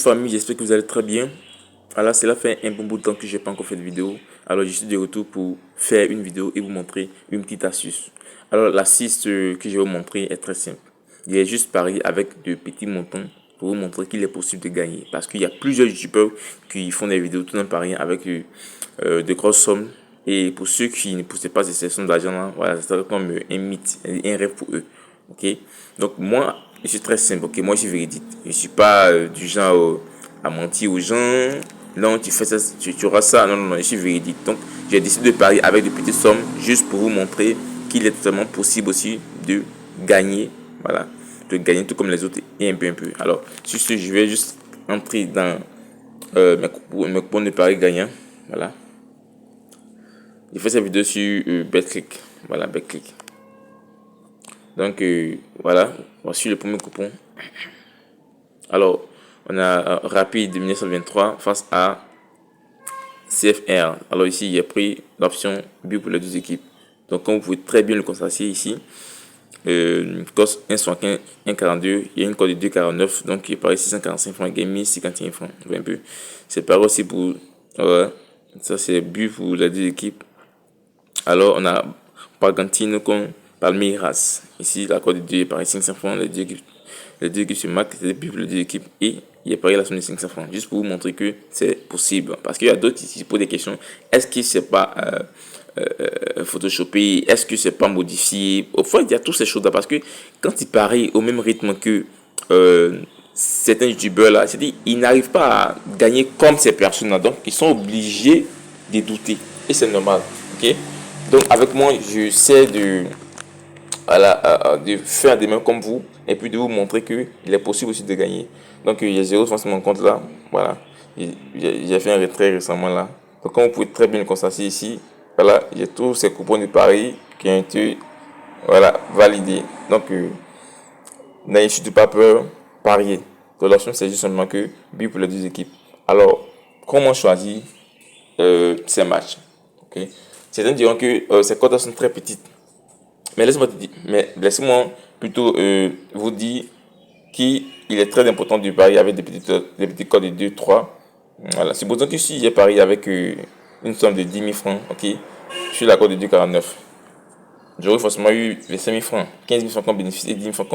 famille, j'espère que vous allez très bien. Alors cela fait un bon bout de temps que j'ai pas encore fait de vidéo. Alors je suis de retour pour faire une vidéo et vous montrer une petite astuce. Alors l'astuce que je vais vous montrer est très simple. Il est juste parier avec de petits montants pour vous montrer qu'il est possible de gagner. Parce qu'il y a plusieurs youtubeurs qui font des vidéos tout en pariant avec de grosses sommes. Et pour ceux qui ne possèdent pas ces sommes d'argent là, voilà, c'est comme un mythe, un rêve pour eux. Ok, donc moi je suis très simple. Ok, moi je suis véridique, je suis pas du genre à mentir aux gens. Non, tu fais ça, tu auras ça. Non, non, non, je suis véridique. Donc j'ai décidé de parier avec de petites sommes juste pour vous montrer qu'il est totalement possible aussi de gagner. Voilà, de gagner tout comme les autres et un peu. Alors sur ce, je vais juste entrer dans mes coupons de paris gagnants. Voilà, j'ai fait cette vidéo sur BetClick. Voilà, BetClick. Donc voilà, voici le premier coupon. Alors, on a Rapide 1923 face à CFR. Alors ici, j'ai pris l'option but pour les deux équipes. Donc, comme vous pouvez très bien le constater ici, coste 1,75, 1,42, il y a une cote de 2,49, donc il paraît 645 francs, gaming 51 francs. Un peu. C'est pareil aussi pour, voilà, ça c'est but pour les deux équipes. Alors, on a Bragantino contre Palmeiras. Ici, la cote de 2 est pareil 500 francs, les deux équipes se marquent, c'est depuis les deux équipes et il est parié la somme de 500 francs. Juste pour vous montrer que c'est possible. Parce qu'il y a d'autres qui se posent des questions. Est-ce que c'est pas photoshopé? Est-ce que c'est pas modifié? Au fond, il y a toutes ces choses-là. Parce que quand ils parient au même rythme que certains youtubeurs là, c'est-à-dire ils n'arrivent pas à gagner comme ces personnes-là. Donc, ils sont obligés de douter. Et c'est normal. Ok? Donc, avec moi, je sais de faire des mains comme vous et puis de vous montrer qu'il est possible aussi de gagner. Donc il y a 0 francs sur mon compte là. Voilà. J'ai fait un retrait récemment là. Donc comme vous pouvez très bien le constater ici, voilà, j'ai tous ces coupons de paris qui ont été voilà, validés. Donc n'ayez surtout pas peur, parier. Donc l'option c'est juste simplement que but pour les deux équipes. Alors, comment choisir ces matchs? Ok. Certains diront que ces cotes sont très petites. Mais laissez-moi plutôt vous dire qu'il est très important de parier avec des petits codes de 2 3. Voilà. Supposons que si j'ai parié avec une somme de 10 000 francs, ok, sur la cote de 2,49, j'aurais forcément eu les 5 000 francs, 15 000 francs comme bénéfice et 10 000 francs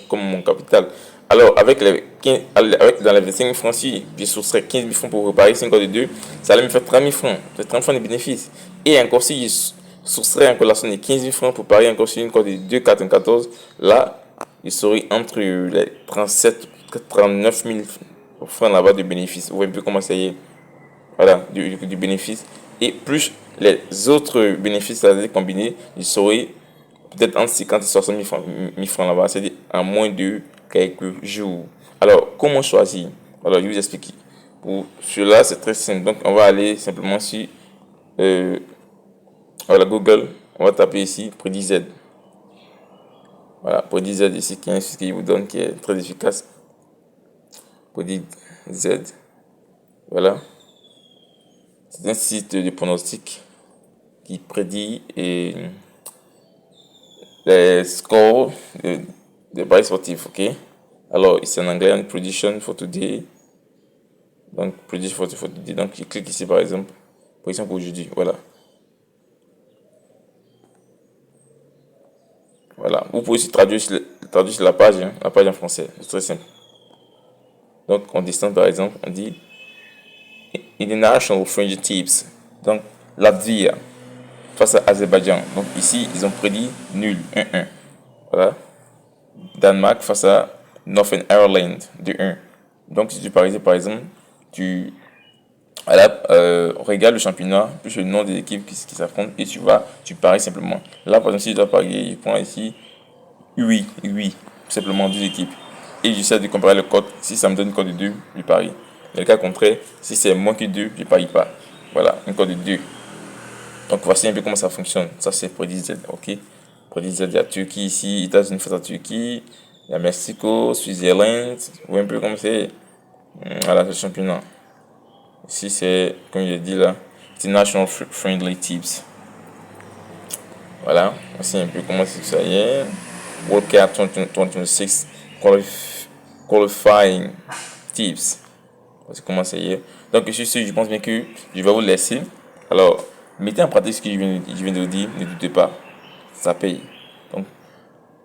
comme mon capital. Alors, dans les 25 000 francs, si je soustrais 15 000 francs pour reparier 5 codes de 2, ça allait me faire 30 000 francs. C'est 30 francs de bénéfice. Et encore, si je soustrais encore la somme de 15 000 francs pour parier encore sur une cote de 2,94, là, il serait entre les 37 39 000 francs là-bas de bénéfice. Vous voyez un peu comment ça y est. Voilà, du bénéfice. Et plus les autres bénéfices, c'est-à-dire combinés, il serait peut-être entre 50 et 60 000 francs là-bas, c'est-à-dire en moins de quelques jours. Alors, comment choisir? Alors, je vais vous expliquer. Pour cela, c'est très simple. Donc, on va aller simplement sur voilà, Google. On va taper ici Prédit Z. Voilà, Prédit Z ici, qui est un site qui vous donne, qui est très efficace. Prédit Z. Voilà. C'est un site de pronostic qui prédit les scores de paris sportifs, ok? Alors, c'est en anglais, Prediction for Today. Donc, Prediction for Today. Donc, je clique ici, par exemple, prédiction pour aujourd'hui, voilà. Voilà, vous pouvez aussi traduire sur la page en français, c'est très simple. Donc, on descend, par exemple, on dit International Fringe Tips. Donc, Latvia face à Azerbaïdjan. Donc, ici, ils ont prédit nul, 1-1. Voilà. Danemark face à Northern Ireland, 2-1. Donc, si tu paries, par exemple, tu regarde le championnat, plus le nom des équipes qui s'affrontent et tu paries simplement. Là, par exemple, si je dois parier, je prends ici oui, simplement deux équipes. Et j'essaie de comparer le code. Si ça me donne une code de 2, je parie. Dans le cas contraire, si c'est moins que 2, je parie pas. Voilà, une code de 2. Donc voici un peu comment ça fonctionne. Ça c'est Prédit Z, ok. Prédit Z, il y a Turquie ici, États-Unis face à Turquie, il y a Mexico, Switzerland. Vous voyez un peu comme c'est. Voilà, le championnat. Ici c'est, comme je l'ai dit là, International Friendly Tips. Voilà, voici un peu comment ça y est. World Cup 2026 qualifying tips. Parce que comment c'est hier. Donc, sur ce, je pense bien que je vais vous laisser. Alors, mettez en pratique ce que je viens de vous dire. Ne doutez pas. Ça paye. Donc,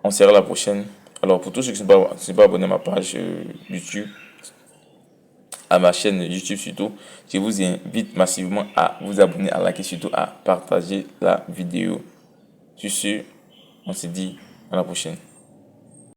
on se verra la prochaine. Alors, pour tous ceux qui ne sont pas abonnés à ma page YouTube, à ma chaîne YouTube surtout, je vous invite massivement à vous abonner, à liker, surtout à partager la vidéo. Sur ce, on se dit à la prochaine.